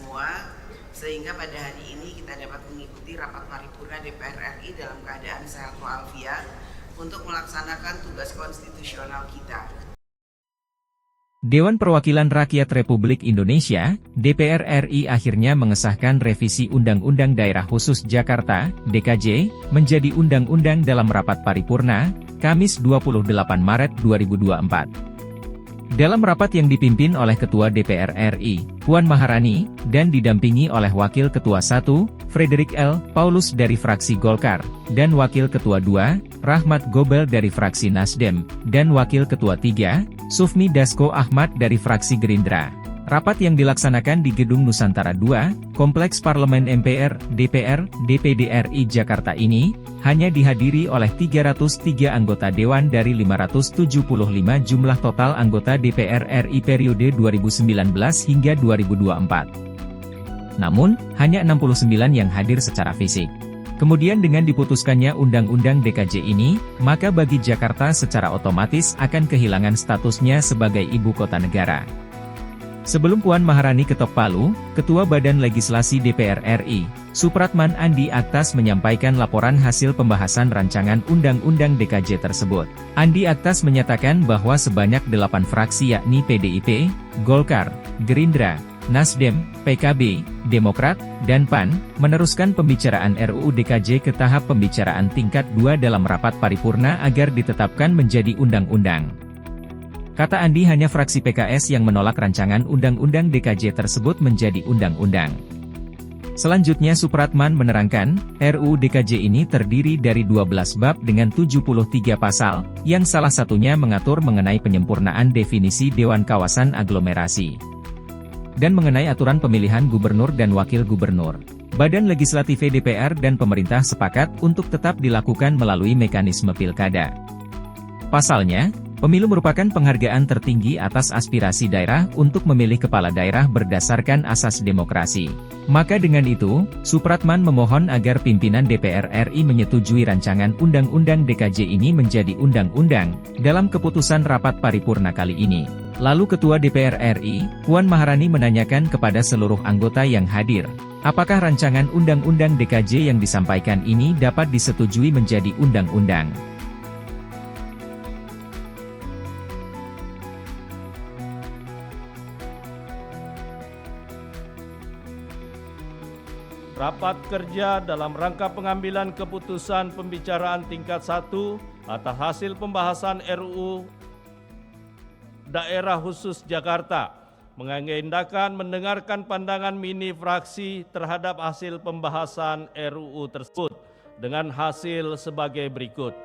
semua, sehingga pada hari ini kita dapat mengikuti rapat paripurna DPR RI dalam keadaan sehat walafiat untuk melaksanakan tugas konstitusional kita. Dewan Perwakilan Rakyat Republik Indonesia, DPR RI akhirnya mengesahkan revisi Undang-Undang Daerah Khusus Jakarta, DKJ, menjadi undang-undang dalam rapat paripurna, Kamis 28 Maret 2024. Dalam rapat yang dipimpin oleh Ketua DPR RI, Puan Maharani, dan didampingi oleh Wakil Ketua 1, Frederick L. Paulus dari fraksi Golkar, dan Wakil Ketua 2, Rahmat Gobel dari fraksi Nasdem, dan Wakil Ketua 3, Sufmi Dasko Ahmad dari fraksi Gerindra. Rapat yang dilaksanakan di Gedung Nusantara II, Kompleks Parlemen MPR, DPR, DPD RI Jakarta ini, hanya dihadiri oleh 303 anggota Dewan dari 575 jumlah total anggota DPR RI periode 2019 hingga 2024. Namun, hanya 69 yang hadir secara fisik. Kemudian dengan diputuskannya Undang-Undang DKJ ini, maka bagi Jakarta secara otomatis akan kehilangan statusnya sebagai ibu kota negara. Sebelum Puan Maharani ketok palu, Ketua Badan Legislasi DPR RI, Supratman Andi Aktas menyampaikan laporan hasil pembahasan rancangan Undang-Undang DKJ tersebut. Andi Aktas menyatakan bahwa sebanyak 8 fraksi yakni PDIP, Golkar, Gerindra, Nasdem, PKB, Demokrat, dan PAN, meneruskan pembicaraan RUU DKJ ke tahap pembicaraan tingkat 2 dalam rapat paripurna agar ditetapkan menjadi undang-undang. Kata Andi hanya fraksi PKS yang menolak rancangan Undang-Undang DKJ tersebut menjadi undang-undang. Selanjutnya Supratman menerangkan, RUU DKJ ini terdiri dari 12 bab dengan 73 pasal, yang salah satunya mengatur mengenai penyempurnaan definisi Dewan Kawasan Aglomerasi, dan mengenai aturan pemilihan gubernur dan wakil gubernur. Badan Legislatif DPR dan pemerintah sepakat untuk tetap dilakukan melalui mekanisme pilkada. Pasalnya, pemilu merupakan penghargaan tertinggi atas aspirasi daerah untuk memilih kepala daerah berdasarkan asas demokrasi. Maka dengan itu, Supratman memohon agar pimpinan DPR RI menyetujui rancangan Undang-Undang DKJ ini menjadi undang-undang, dalam keputusan rapat paripurna kali ini. Lalu Ketua DPR RI, Puan Maharani menanyakan kepada seluruh anggota yang hadir, apakah rancangan Undang-Undang DKJ yang disampaikan ini dapat disetujui menjadi undang-undang. Rapat kerja dalam rangka pengambilan keputusan pembicaraan tingkat 1 atas hasil pembahasan RUU Daerah Khusus Jakarta mengagendakan mendengarkan pandangan mini fraksi terhadap hasil pembahasan RUU tersebut dengan hasil sebagai berikut.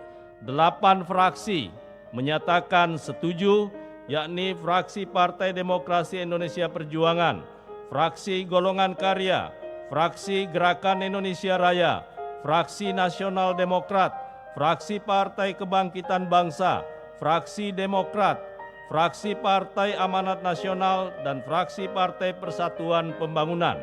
8 fraksi menyatakan setuju, yakni fraksi Partai Demokrasi Indonesia Perjuangan, fraksi Golongan Karya, fraksi Gerakan Indonesia Raya, fraksi Nasional Demokrat, fraksi Partai Kebangkitan Bangsa, fraksi Demokrat, fraksi Partai Amanat Nasional, dan fraksi Partai Persatuan Pembangunan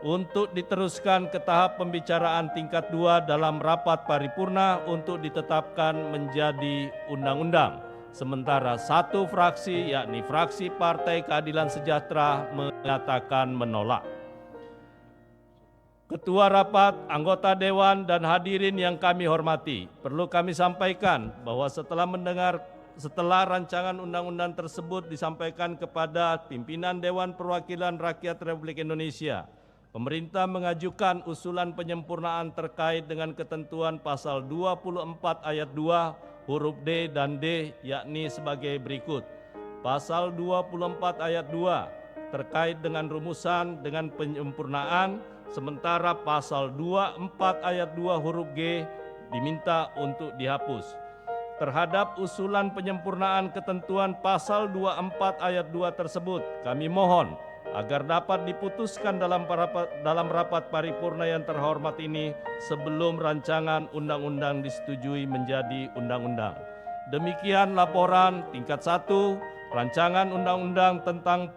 untuk diteruskan ke tahap pembicaraan tingkat 2 dalam rapat paripurna untuk ditetapkan menjadi undang-undang. Sementara satu fraksi, yakni fraksi Partai Keadilan Sejahtera, menyatakan menolak. Ketua Rapat, anggota Dewan, dan hadirin yang kami hormati, perlu kami sampaikan bahwa setelah rancangan undang-undang tersebut disampaikan kepada pimpinan Dewan Perwakilan Rakyat Republik Indonesia, pemerintah mengajukan usulan penyempurnaan terkait dengan ketentuan pasal 24 ayat 2 huruf D dan D, yakni sebagai berikut. Pasal 24 ayat 2 terkait dengan rumusan dengan penyempurnaan, sementara pasal 24 ayat 2 huruf G diminta untuk dihapus. Terhadap usulan penyempurnaan ketentuan pasal 24 ayat 2 tersebut, kami mohon agar dapat diputuskan dalam rapat paripurna yang terhormat ini sebelum rancangan undang-undang disetujui menjadi undang-undang. Demikian laporan tingkat 1, rancangan undang-undang tentang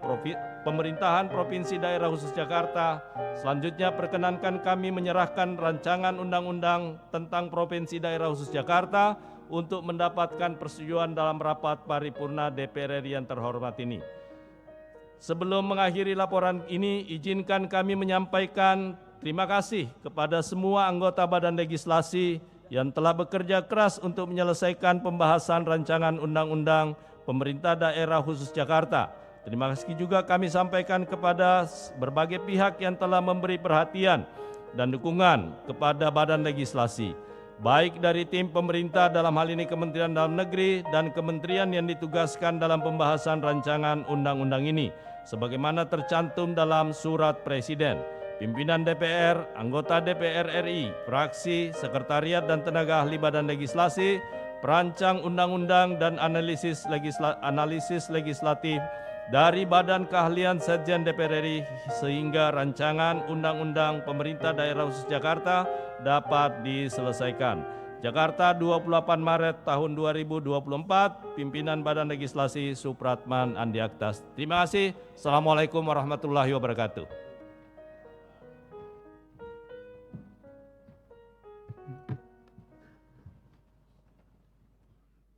Pemerintahan Provinsi Daerah Khusus Jakarta. Selanjutnya perkenankan kami menyerahkan rancangan undang-undang tentang Provinsi Daerah Khusus Jakarta untuk mendapatkan persetujuan dalam rapat paripurna DPR RI yang terhormat ini. Sebelum mengakhiri laporan ini, izinkan kami menyampaikan terima kasih kepada semua anggota Badan Legislasi yang telah bekerja keras untuk menyelesaikan pembahasan rancangan Undang-Undang Pemerintah Daerah Khusus Jakarta. Terima kasih juga kami sampaikan kepada berbagai pihak yang telah memberi perhatian dan dukungan kepada Badan Legislasi, baik dari tim pemerintah dalam hal ini Kementerian Dalam Negeri dan kementerian yang ditugaskan dalam pembahasan rancangan undang-undang ini, sebagaimana tercantum dalam surat Presiden. Pimpinan DPR, anggota DPR RI, fraksi, sekretariat dan tenaga ahli Badan Legislasi, perancang undang-undang dan analisis legislatif dari Badan Keahlian Sekjen DPR RI sehingga rancangan Undang-Undang Pemerintah Daerah Khusus Jakarta dapat diselesaikan. Jakarta 28 Maret tahun 2024, Pimpinan Badan Legislasi Supratman Andi Aktas. Terima kasih. Assalamualaikum warahmatullahi wabarakatuh.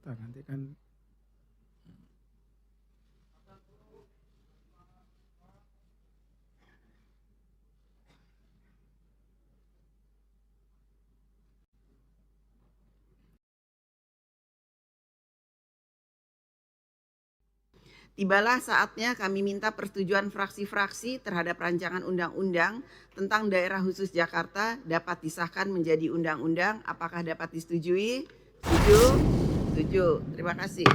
Nanti kan Tibalah saatnya kami minta persetujuan fraksi-fraksi terhadap rancangan undang-undang tentang Daerah Khusus Jakarta dapat disahkan menjadi undang-undang. Apakah dapat disetujui? Setuju? Setuju. Terima kasih.